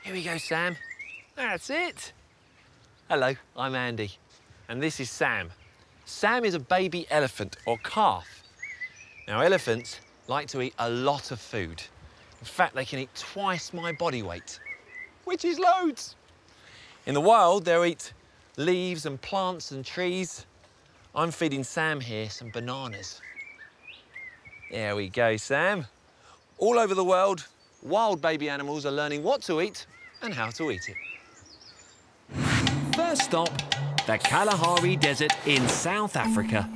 Here we go, Sam. That's it. Hello, I'm Andy, and this is Sam. Sam is a baby elephant, or calf. Now, elephants like to eat a lot of food. In fact, they can eat twice my body weight, which is loads. In the wild, they'll eat leaves and plants and trees. I'm feeding Sam here some bananas. There we go, Sam. All over the world, wild baby animals are learning what to eat and how to eat it. First stop, the Kalahari Desert in South Africa.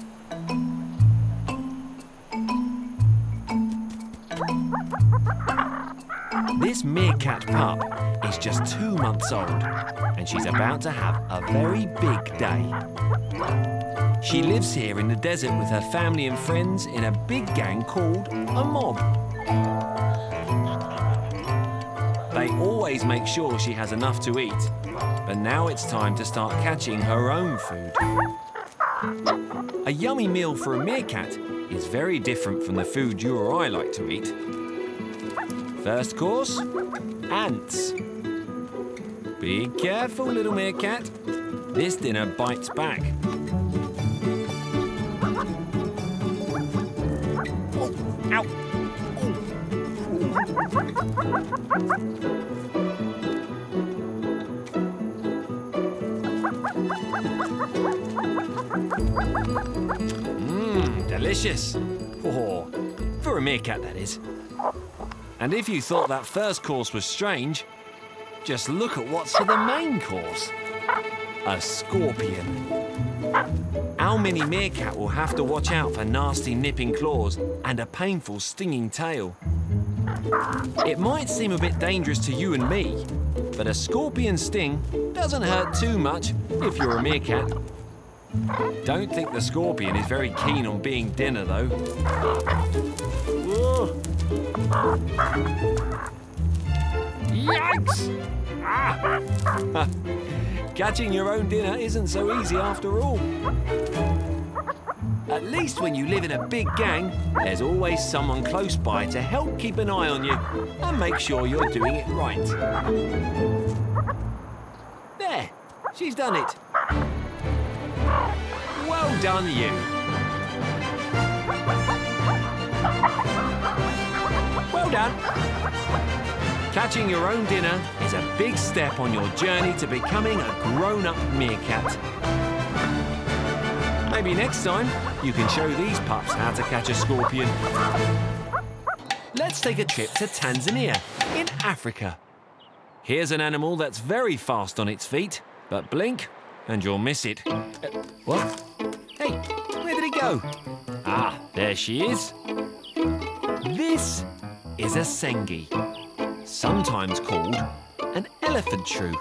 This meerkat pup is just 2 months old, and she's about to have a very big day. She lives here in the desert with her family and friends in a big gang called a mob. They always make sure she has enough to eat, but now it's time to start catching her own food. A yummy meal for a meerkat is very different from the food you or I like to eat. First course, ants. Be careful, little meerkat. This dinner bites back. Oh, ow. Delicious. Oh, for a meerkat, that is. And if you thought that first course was strange, just look at what's for the main course. A scorpion. Our mini meerkat will have to watch out for nasty nipping claws and a painful stinging tail. It might seem a bit dangerous to you and me, but a scorpion sting doesn't hurt too much if you're a meerkat. Don't think the scorpion is very keen on being dinner, though. Whoa. Yikes! Ah. Catching your own dinner isn't so easy after all. At least when you live in a big gang, there's always someone close by to help keep an eye on you and make sure you're doing it right. There, she's done it. Well done, you. Well done. Catching your own dinner is a big step on your journey to becoming a grown-up meerkat. Maybe next time you can show these pups how to catch a scorpion. Let's take a trip to Tanzania in Africa. Here's an animal that's very fast on its feet, but blink and you'll miss it. What? Hey, where did it go? Ah, there she is. This is a Sengi, sometimes called an elephant shrew.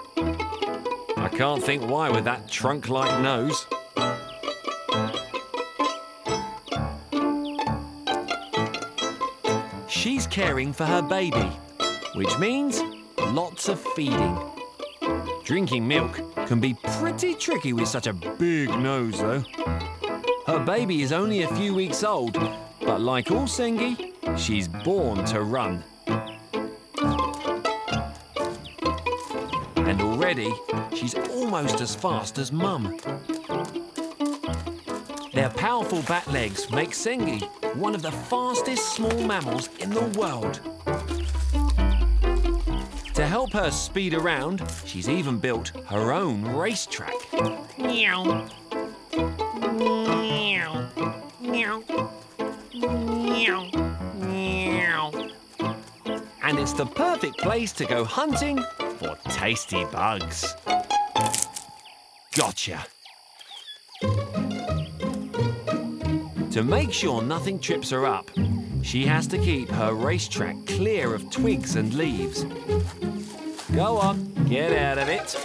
I can't think why with that trunk-like nose. She's caring for her baby, which means lots of feeding. Drinking milk can be pretty tricky with such a big nose, though. Her baby is only a few weeks old, but like all Sengi, she's born to run. And already, she's almost as fast as Mum. Their powerful back legs make Sengi one of the fastest small mammals in the world. To help her speed around, she's even built her own racetrack. Meow. Meow. Meow. Meow. Meow. And it's the perfect place to go hunting for tasty bugs. Gotcha. To make sure nothing trips her up, she has to keep her racetrack clear of twigs and leaves. Go on, get out of it.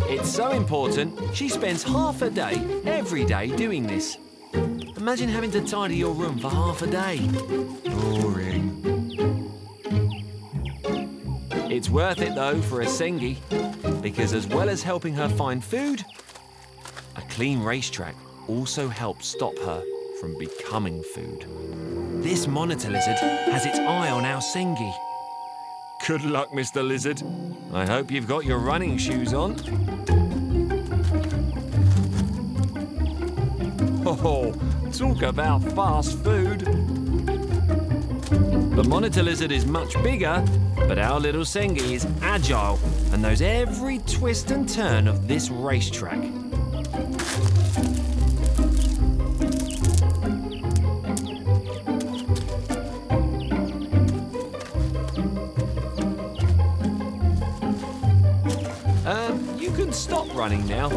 It's so important, she spends half a day every day doing this. Imagine having to tidy your room for half a day. Boring. It's worth it, though, for a Sengi, because as well as helping her find food, a clean racetrack also helps stop her from becoming food. This monitor lizard has its eye on our Sengi. Good luck, Mr. Lizard. I hope you've got your running shoes on. Oh, talk about fast food. The monitor lizard is much bigger, but our little Sengi is agile and knows every twist and turn of this racetrack. You can stop running now.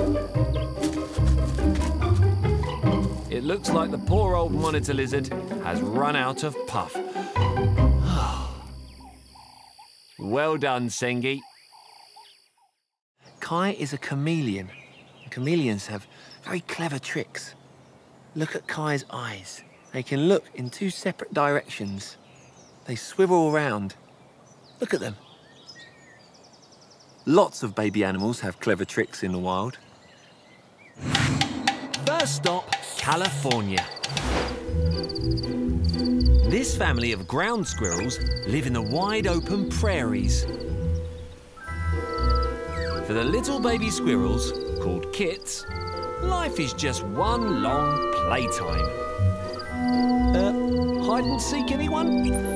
It looks like the poor old monitor lizard has run out of puff. Well done, Sengi. Kai is a chameleon. Chameleons have very clever tricks. Look at Kai's eyes. They can look in two separate directions. They swivel around. Look at them. Lots of baby animals have clever tricks in the wild. First stop, California. This family of ground squirrels live in the wide open prairies. For the little baby squirrels, called kits, life is just one long playtime. Hide and seek, anyone?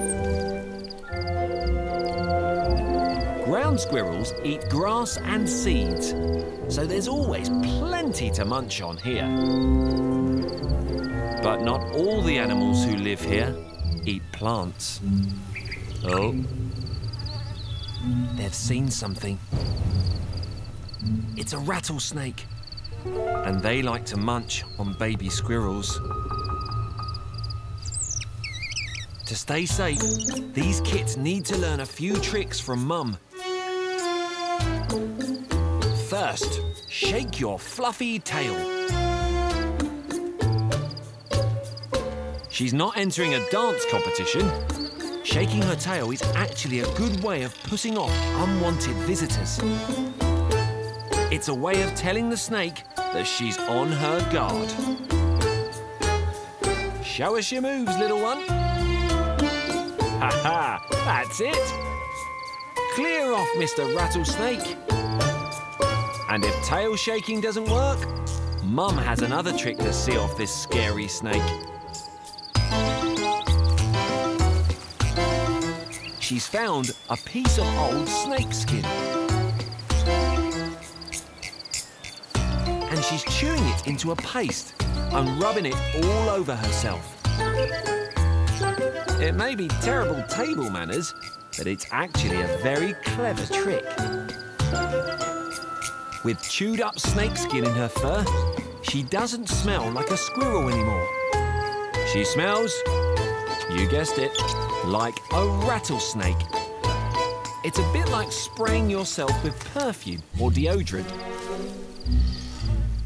Ground squirrels eat grass and seeds, so there's always plenty to munch on here. But not all the animals who live here eat plants. Oh, they've seen something. It's a rattlesnake, and they like to munch on baby squirrels. To stay safe, these kits need to learn a few tricks from Mum. First, shake your fluffy tail. She's not entering a dance competition. Shaking her tail is actually a good way of putting off unwanted visitors. It's a way of telling the snake that she's on her guard. Show us your moves, little one. Ha-ha, that's it. Clear off, Mr. Rattlesnake. And if tail shaking doesn't work, Mum has another trick to see off this scary snake. She's found a piece of old snake skin. And she's chewing it into a paste and rubbing it all over herself. It may be terrible table manners, but it's actually a very clever trick. With chewed up snakeskin in her fur, she doesn't smell like a squirrel anymore. She smells, you guessed it, like a rattlesnake. It's a bit like spraying yourself with perfume or deodorant.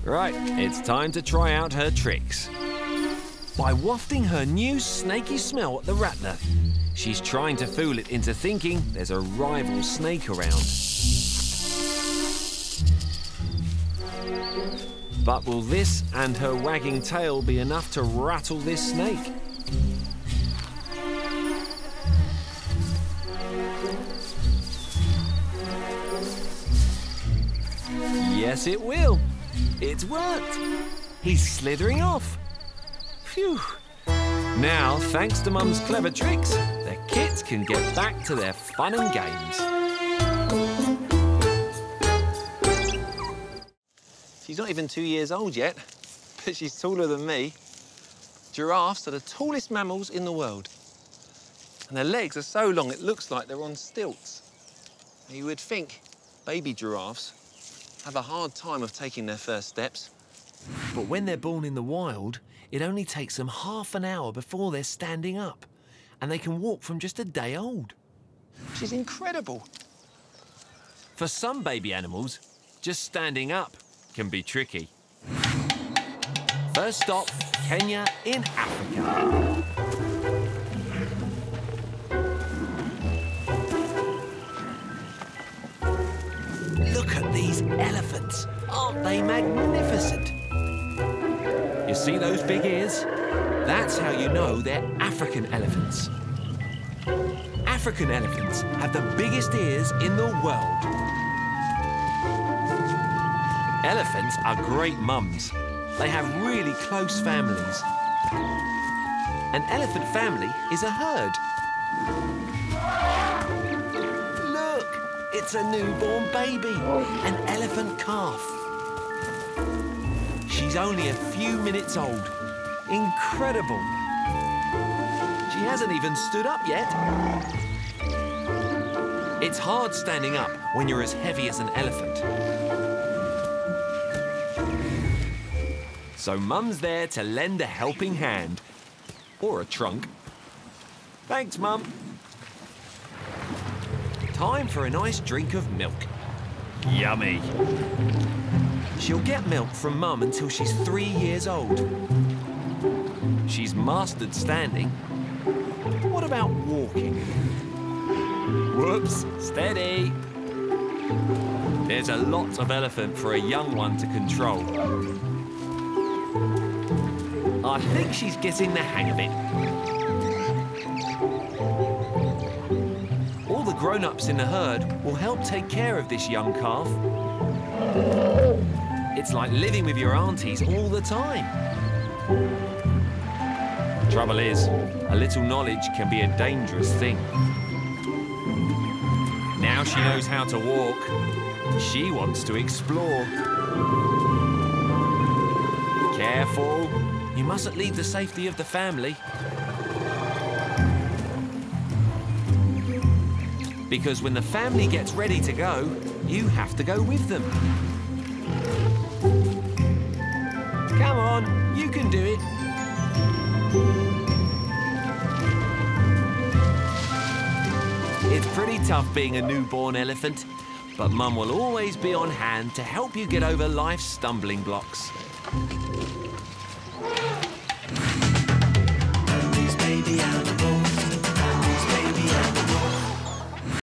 Right, it's time to try out her tricks. By wafting her new snaky smell at the rattler, she's trying to fool it into thinking there's a rival snake around. But will this and her wagging tail be enough to rattle this snake? Yes, it will. It's worked. He's slithering off. Phew. Now, thanks to Mum's clever tricks, the kits can get back to their fun and games. She's not even 2 years old yet, but she's taller than me. Giraffes are the tallest mammals in the world. And their legs are so long it looks like they're on stilts. Now, you would think baby giraffes have a hard time of taking their first steps. But when they're born in the wild, it only takes them half an hour before they're standing up. And they can walk from just a day old. Which is incredible. For some baby animals, just standing up can be tricky. First stop, Kenya in Africa. Look at these elephants. Aren't they magnificent? You see those big ears? That's how you know they're African elephants. African elephants have the biggest ears in the world. Elephants are great mums. They have really close families. An elephant family is a herd. Look, it's a newborn baby, an elephant calf. She's only a few minutes old. Incredible. She hasn't even stood up yet. It's hard standing up when you're as heavy as an elephant. So Mum's there to lend a helping hand. Or a trunk. Thanks, Mum. Time for a nice drink of milk. Yummy. She'll get milk from Mum until she's 3 years old. She's mastered standing. What about walking? Whoops, steady. There's a lot of elephant for a young one to control. I think she's getting the hang of it. All the grown-ups in the herd will help take care of this young calf. It's like living with your aunties all the time. Trouble is, a little knowledge can be a dangerous thing. Now she knows how to walk, she wants to explore. Careful. You mustn't leave the safety of the family. Because when the family gets ready to go, you have to go with them. Come on, you can do it. It's pretty tough being a newborn elephant, but Mum will always be on hand to help you get over life's stumbling blocks.